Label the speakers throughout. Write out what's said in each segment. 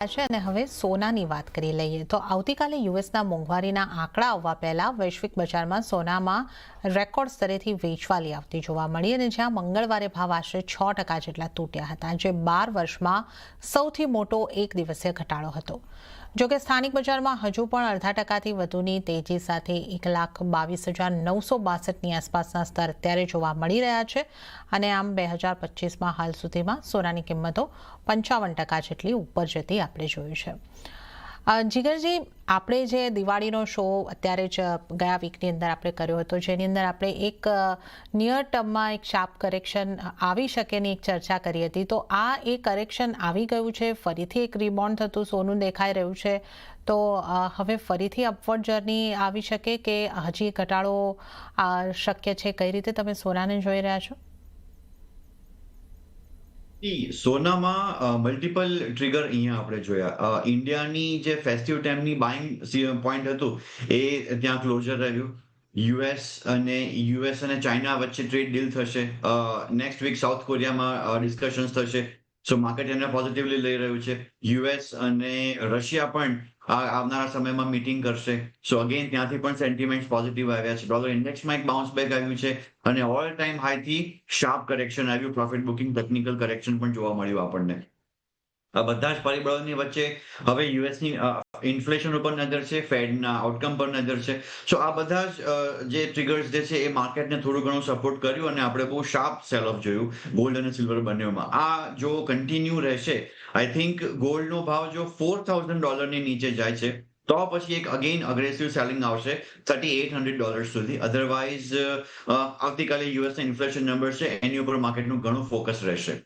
Speaker 1: છે અને હવે સોનાની વાત કરી લઈએ તો આવતીકાલે યુએસના મોંઘવારીના આંકડા આવવા પહેલા વૈશ્વિક બજારમાં સોનામાં રેકોર્ડ સ્તરેથી વેચવાલી આવતી જોવા મળી અને જ્યાં મંગળવારે ભાવ આશરે 6% જેટલા તૂટ્યા હતા, જે 12 વર્ષમાં સૌથી મોટો એક દિવસીય ઘટાડો હતો. જોકે સ્થાનિક બજારમાં હજુ પણ અડધા ટકાથી વધુની તેજી સાથે 1,22,962ની આસપાસના સ્તર અત્યારે જોવા મળી રહ્યા છે અને આમ 2025માં હાલ સુધીમાં સોનાની કિંમતો 55% જેટલી ઉપર જતી આપણે જોયું છે. જીગરજી, આપણે જે દિવાળીનો શો અત્યારે જ ગયા વીકની અંદર આપણે કર્યો હતો, જેની અંદર આપણે એક નિયર ટર્મમાં એક શાર્પ કરેક્શન આવી શકેની એક ચર્ચા કરી હતી, તો આ એ કરેક્શન આવી ગયું છે, ફરીથી એક રિબાઉન્ડ થતું સોનું દેખાઈ રહ્યું છે, તો હવે ફરીથી અપવર્ડ જર્ની આવી શકે કે હજી ઘટાડો શક્ય છે? કઈ રીતે તમે સોનાને જોઈ રહ્યા છો?
Speaker 2: સોનામાં મલ્ટિપલ ટ્રિગર અહીંયા આપણે જોયા. ઇન્ડિયાની જે ફેસ્ટિવ ટાઈમની બાઇંગ પોઈન્ટ હતું એ ત્યાં ક્લોઝર રહ્યું. યુએસ અને ચાઇના વચ્ચે ટ્રેડ ડીલ થશે. નેક્સ્ટ વીક સાઉથ કોરિયામાં ડિસ્કશન્સ થશે. સો માર્કેટ એને પોઝિટિવલી લઈ રહ્યું છે. યુએસ અને રશિયા પણ આવનારા સમયમાં મીટિંગ કરશે. સો અગેન ત્યાંથી પણ સેન્ટિમેન્ટ પોઝિટિવ આવ્યા છે. ડોલર ઇન્ડેક્સમાં એક બાઉન્સ બેક આવ્યું છે અને ઓલ ટાઈમ હાઈથી શાર્પ કરેક્શન આવ્યું. પ્રોફિટ બુકિંગ ટેકનિકલ કરેક્શન પણ જોવા મળ્યું આપણને. આ બધા જ પરિબળોની વચ્ચે હવે યુએસની ઇન્ફ્લેશન ઉપર નજર છે, ફેડના આઉટકમ પર નજર છે. સો આ બધા જ જે ટ્રિગર્સ જે છે એ માર્કેટને થોડું ઘણું સપોર્ટ કર્યું અને આપણે બહુ શાર્પ સેલ ઓફ જોયું ગોલ્ડ અને સિલ્વર બંનેમાં. આ જો કન્ટિન્યુ રહેશે, આઈ થિંક ગોલ્ડનો ભાવ જો $4,000ની નીચે જાય છે તો પછી એક અગેન અગ્રેસિવ સેલિંગ આવશે $3,800 સુધી. અધરવાઇઝ આવતીકાલે યુએસના ઇન્ફ્લેશન નંબર છે એની ઉપર માર્કેટનું ઘણું ફોકસ રહેશે.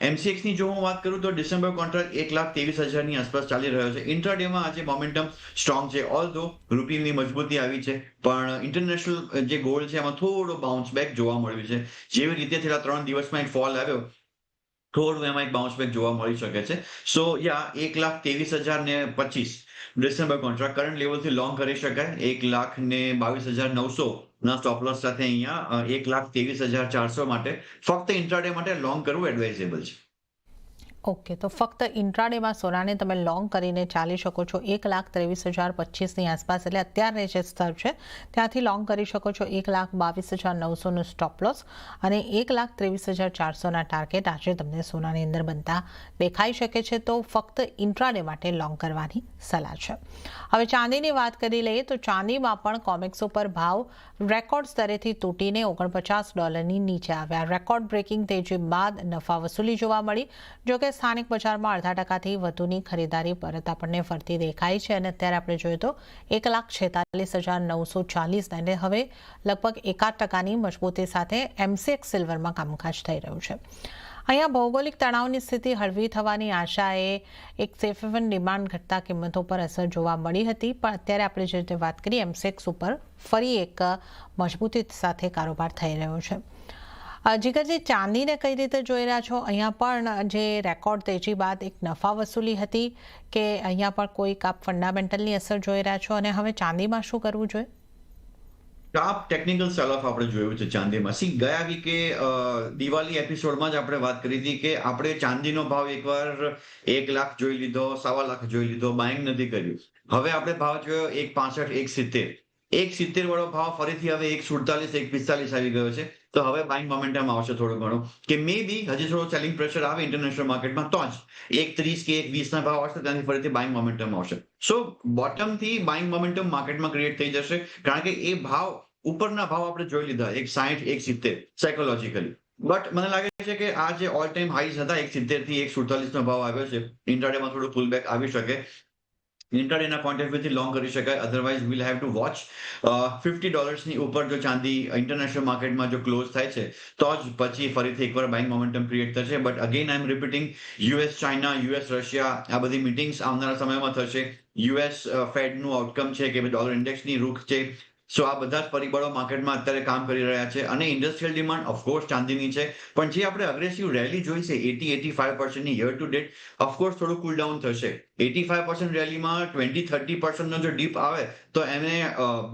Speaker 2: એમસીએક્સની જો હું વાત કરું તો ડિસેમ્બર કોન્ટ્રાક્ટ 1,23,000ની આસપાસ ચાલી રહ્યો છે. ઇન્ટ્રાડેમાં આજે મોમેન્ટમ સ્ટ્રોંગ છે. ઓલ્ધો રૂપિયાની મજબૂતી આવી છે, પણ ઇન્ટરનેશનલ જે ગોલ્ડ છે એમાં થોડો બાઉન્સ બેક જોવા મળ્યું છે. જેવી રીતે છેલ્લા 3 દિવસમાં એક ફોલ આવ્યો, થોડું એમાં એક બાઉન્સ બેક જોવા મળી શકે છે. સો 1,23,025 ડિસેમ્બર કોન્ટ્રાક્ટ કરંટ લેવલથી લોંગ કરી શકાય. 1,22,900 ના સ્ટોપ લોસ સાથે અહીંયા 1,23,400 માટે ફક્ત ઇન્ટ્રાડે માટે લોંગ કરવું એડવાઇઝેબલ છે.
Speaker 1: ઓકે, તો ફક્ત ઇન્ટ્રાડેમાં સોનાને તમે લોંગ કરીને ચાલી શકો છો 1,23,025ની આસપાસ, એટલે અત્યારે જે સ્તર છે ત્યાંથી લોંગ કરી શકો છો. 1,22,900નું સ્ટોપ લોસ અને 1,23,400ના ટાર્ગેટ આજે તમને સોનાની અંદર બનતા દેખાઈ શકે છે, તો ફક્ત ઇન્ટ્રાડે માટે લોંગ કરવાની સલાહ છે. હવે ચાંદીની વાત કરી લઈએ તો ચાંદીમાં પણ કોમેક્સ ઉપર ભાવ રેકોર્ડ સ્તરેથી તૂટીને $49ની નીચે આવ્યા. રેકોર્ડ બ્રેકિંગ તેજી બાદ નફા વસૂલી જોવા મળી. જોકે સ્થાનિક બજારમાં અડધા ટકાથી વધુની ખરીદારી પરત આપણને ફરતી દેખાઈ છે અને અત્યારે આપણે જોઈએ તો 1,46,940 અને હવે લગભગ 1% મજબૂતી સાથે એમસીએક્સ સિલ્વરમાં કામકાજ થઈ રહ્યું છે. અહીંયા ભૌગોલિક તણાવની સ્થિતિ હળવી થવાની આશાએ એક સેફ હેવન ડિમાન્ડ ઘટતા કિંમતો પર અસર જોવા મળી હતી, પણ અત્યારે આપણે જે રીતે વાત કરી એમસીએક્સ ઉપર ફરી એક મજબૂતી સાથે કારોબાર થઈ રહ્યો છે. જીગરજી, ચાંદીને કઈ રીતે જોઈ રહ્યા છો? અહીંયા પણ જે રેકોર્ડ તેજી બાદ એક નફા વસૂલી હતી કે અહીંયા પણ કોઈક આપ ફંડામેન્ટલની અસર જોઈ રહ્યા છો અને હવે ચાંદીમાં શું કરવું જોઈએ?
Speaker 2: શાર્પ ટેકનિકલ સેલ ઓફ આપણે જોયું છે ચાંદીમાં. ગયા વીકે દિવાળી એપિસોડમાં જ આપણે વાત કરી હતી કે આપણે ચાંદીનો ભાવ એકવાર 1 લાખ જોઈ લીધો, 1.25 લાખ જોઈ લીધો, બાઇંગ નથી કર્યું. હવે આપણે ભાવ જોયો 1.65, 1.70. 1.70 વાળો ભાવ ફરીથી હવે 1.47, 1.45 આવી ગયો છે. તો હવે બાઇંગ મોમેન્ટમ આવશે થોડું ઘણું, કે મે બી હજી થોડું સેલિંગ પ્રેશર આવે ઇન્ટરનેશનલ માર્કેટમાં તો જ 1.30 કે 1.20 ના ભાવ આવશે, ત્યાંથી ફરીથી બાઇંગ મોમેન્ટમ આવશે. સો બોટમથી બાઇંગ મોમેન્ટમ માર્કેટમાં ક્રિએટ થઈ જશે, કારણ કે એ ભાવ ઉપરના ભાવ આપણે જોઈ લીધા 1.60, 1.70 સાયકોલોજીકલી. બટ મને લાગે છે કે આ જે ઓલ ટાઈમ હાઈઝ હતા 1.70 થી 1.47 નો ભાવ આવ્યો છે, ઇન્ટ્રાડેમાં થોડું પુલ બેક આવી શકે. ઇન્ટ્રાડેના પોઈન્ટ ઓફ વ્યૂથી લોંગ કરી શકાય. Otherwise we'll have to watch. $50ની ઉપર જો ચાંદી ઇન્ટરનેશનલ માર્કેટમાં જો ક્લોઝ થાય છે તો જ પછી ફરીથી એકવાર બાઇંગ મોમેન્ટમ ક્રિએટ થશે. But again I am repeating, US China, US Russia આ બધી મીટિંગ્સ આવનારા સમયમાં થશે. યુએસ ફેડનું આઉટકમ છે કે ડોલર ઇન્ડેક્સની રૂખ છે, સો આ બધા જ પરિબળો માર્કેટમાં અત્યારે કામ કરી રહ્યા છે અને ઇન્ડસ્ટ્રીયલ ડિમાન્ડ ઓફકોર્સ ચાંદીની છે, પણ જે આપણે અગ્રેસિવ રેલી જોઈ છે 80-85% યર ટુ ડેટ, ઓફકોર્સ થોડું કુલ ડાઉન થશે. 85% રેલીમાં 20-30% નો જો ડીપ આવે તો એને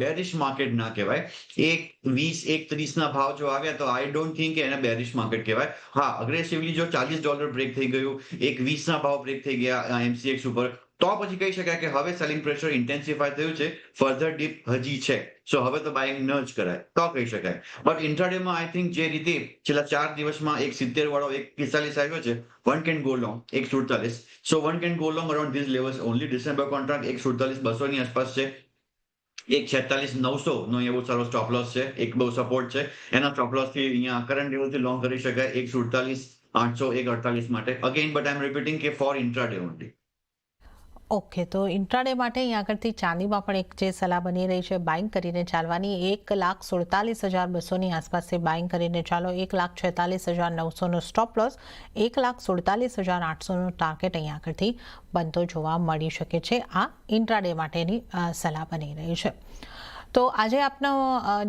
Speaker 2: બેરિશ માર્કેટ ના કહેવાય. 1.20-1.30 ના ભાવ જો આવ્યા તો આઈ ડોન્ટ થિંક એને બેરિશ માર્કેટ કહેવાય. હા, અગ્રેસિવલી જો $40 બ્રેક થઈ ગયું, 1.20 ના ભાવ બ્રેક થઈ ગયા MCX ઉપર, તો પછી કહી શકાય કે હવે સેલિંગ પ્રેશર ઇન્ટેન્સિફાય થયું છે, ફર્ધર ડીપ હજી છે, સો હવે તો બાઇંગ ન જ કરાય તો કહી શકાય. બટ ઇન્ટ્રાડેમાં આઈ થિંક જે રીતે છેલ્લા 4 દિવસમાં 1.70 વાળો 1.45 આવ્યો છે, one can go long 1.47, so one can go long around this levels only. December contract 1.47-200 ની આસપાસ છે. 1.46-900 નો એવો સારો સ્ટોપ લોસ છે, એક બહુ સપોર્ટ છે. એના સ્ટોપ લોસ થી અહીંયા કરંટ લેવલથી લોંગ કરી શકાય 1.48-800, 1.48 માટે. Again but I am repeating કે ફોર ઇન્ટ્રાડે ઓનલી.
Speaker 1: ઓકે, તો ઇન્ટ્રાડે માટે અહીંયા આગળથી ચાંદીમાં પણ એક જે સલાહ બની રહી છે બાઇંગ કરીને ચાલવાની, 1,47,200ની આસપાસથી બાઇંગ કરીને ચાલો. 1,46,900નો સ્ટોપ લોસ, 1,47,800નો ટાર્ગેટ અહીંયા આગળથી બનતો જોવા મળી શકે છે. આ ઇન્ટ્રાડે માટેની સલાહ બની રહી છે. તો આજે આપનો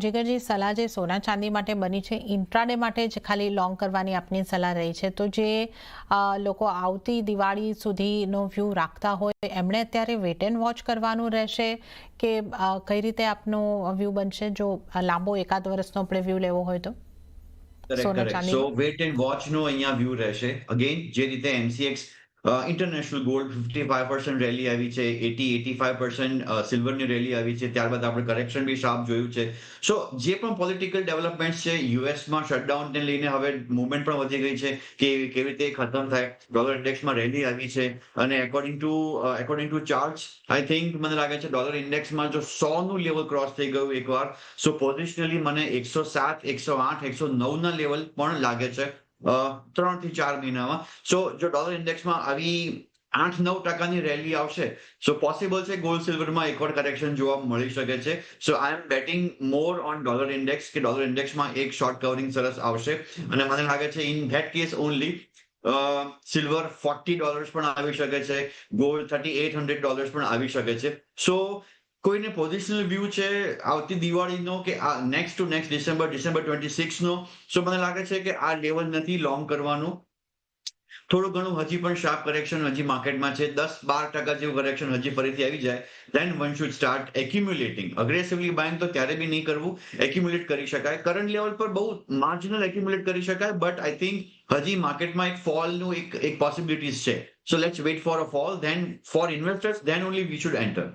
Speaker 1: જીગરજી સલાહ જે સોના ચાંદી માટે બની છે, ઇન્ટ્રાડે માટે જ ખાલી લોંગ કરવાની આપની સલાહ રહી છે. તો જે લોકો આવતી દિવાળી સુધીનો વ્યૂ રાખતા હોય એમણે અત્યારે વેટ એન્ડ વોચ કરવાનું રહેશે કે કઈ રીતે આપનો વ્યૂ બનશે જો લાંબો એકાદ વર્ષનો આપણે વ્યૂ લેવો હોય તો?
Speaker 2: Correct. So wait and watch નો અહીંયા વ્યૂ રહેશે. અગેન જે રીતે MCX ઇન્ટરનેશનલ ગોલ્ડ 55% રેલી આવી છે, 80-85% સિલ્વરની રેલી આવી છે, ત્યારબાદ આપણે કરેક્શન બી શાર્પ જોયું છે. સો જે પણ પોલિટિકલ ડેવલપમેન્ટ છે, યુએસમાં શટડાઉનને લઈને હવે મુવમેન્ટ પણ વધી ગઈ છે કે કેવી રીતે ખતમ થાય. ડોલર ઇન્ડેક્સમાં રેલી આવી છે અને according to charts I think મને લાગે છે ડોલર ઇન્ડેક્સમાં જો 100 નું લેવલ ક્રોસ થઈ ગયું એકવાર, સો પોઝિશનલી મને 107, 108, 109 ના લેવલ પણ લાગે છે 3 થી 4 મહિનામાં. સો જો ડોલર ઇન્ડેક્સમાં આવી 8-9% રેલી આવશે, સો પોસિબલ છે ગોલ્ડ સિલ્વરમાં એકવાર કરેક્શન જોવા મળી શકે છે. So I am betting more on dollar index કે ડોલર ઇન્ડેક્સમાં એક શોર્ટ કવરિંગ સરસ આવશે અને મને લાગે છે in that case only silver $40 પણ આવી શકે છે, ગોલ્ડ $3,800 પણ આવી શકે છે. સો કોઈને પોઝિશનલ વ્યૂ છે આવતી દિવાળીનો કે આ નેક્સ્ટ ટુ નેક્સ્ટ ડિસેમ્બર 26 નો, સો મને લાગે છે કે આ લેવલ નથી લોંગ કરવાનું. થોડું ઘણું હજી પણ શાર્પ કરેક્શન હજી માર્કેટમાં છે, 10-12% જેવું કરેક્શન હજી ફરીથી આવી જાય, then one should start accumulating. Aggressively buying તો ત્યારે બી નહીં કરવું, એક્યુમ્યુલેટ કરી શકાય. કરંટ લેવલ પર બહુ માર્જિનલ એક્યુમ્યુલેટ કરી શકાય, બટ આઈ થિંક હજી માર્કેટમાં એક ફોલનું એક પોસિબિલિટીઝ છે. So let's wait for a fall, then for investors then only we should enter.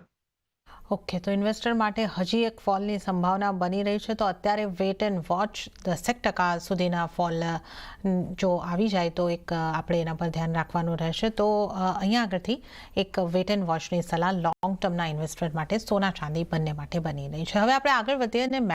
Speaker 1: Okay, તો ઇન્વેસ્ટર માટે હજી એક ફોલની સંભાવના બની રહી છે, તો અત્યારે વેટ એન્ડ વોચ 10% સુધીના ફોલ જો આવી જાય તો એક આપણે એના પર ધ્યાન રાખવાનું રહેશે. તો અહીંયા આગળથી એક વેટ એન્ડ વોચની સલાહ લોંગ ટર્મના ઇન્વેસ્ટર માટે સોના ચાંદી બંને માટે બની રહી છે. હવે આપણે આગળ વધીએ અને